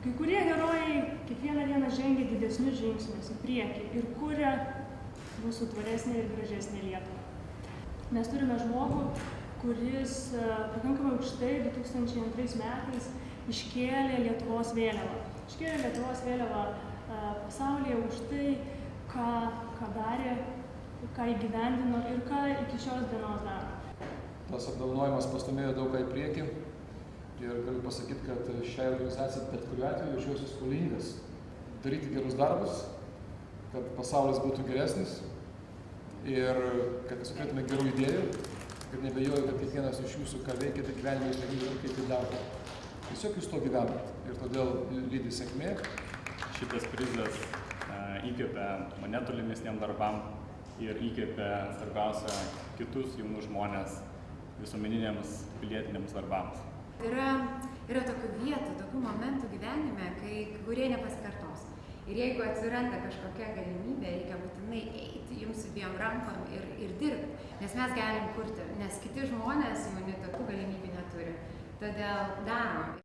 Kai kurie herojai kiekvieną dieną žengia didesnius žingsnius į priekį ir kuria mūsų tvaresnę ir gražesnę Lietuvą. Mes turime žmogų, kuris pakankamai aukštai 2002 metais iškėlė Lietuvos vėliavą. Iškėlė Lietuvos vėliavą pasaulyje už tai, ką darė, ką įgyvendino ir ką iki šios dienos daro. Tas apdovanojimas pastūmėjo daug ką į priekį ir galiu pasakyti, kad šiai organizacijai bet kuriuo atveju jaučiuosi skolingas daryti gerus darbus, kad pasaulis būtų geresnis ir kad mes turėtume gerų idėjų ir nebejoju, kad kiekvienas iš jūsų, ką veikėte gyvenime, jūs negalite kaip į darbą. Tiesiog jūs to gyvenat ir todėl lydi sėkmė. Šitas prizas įkvėpia mane tolimesniem darbam ir įkvėpia svarbiausia kitus jaunus žmonės visuomeniniams pilietiniams darbams. Yra tokių vietų, tokių momentų gyvenime, kurie nepasikartos. Ir jeigu atsiranda kažkokia galimybė, reikia būtinai eiti jums abiem rankom ir dirbti. Nes mes galim kurti, nes kiti žmonės jauni tokių galimybių neturi. Todėl darom.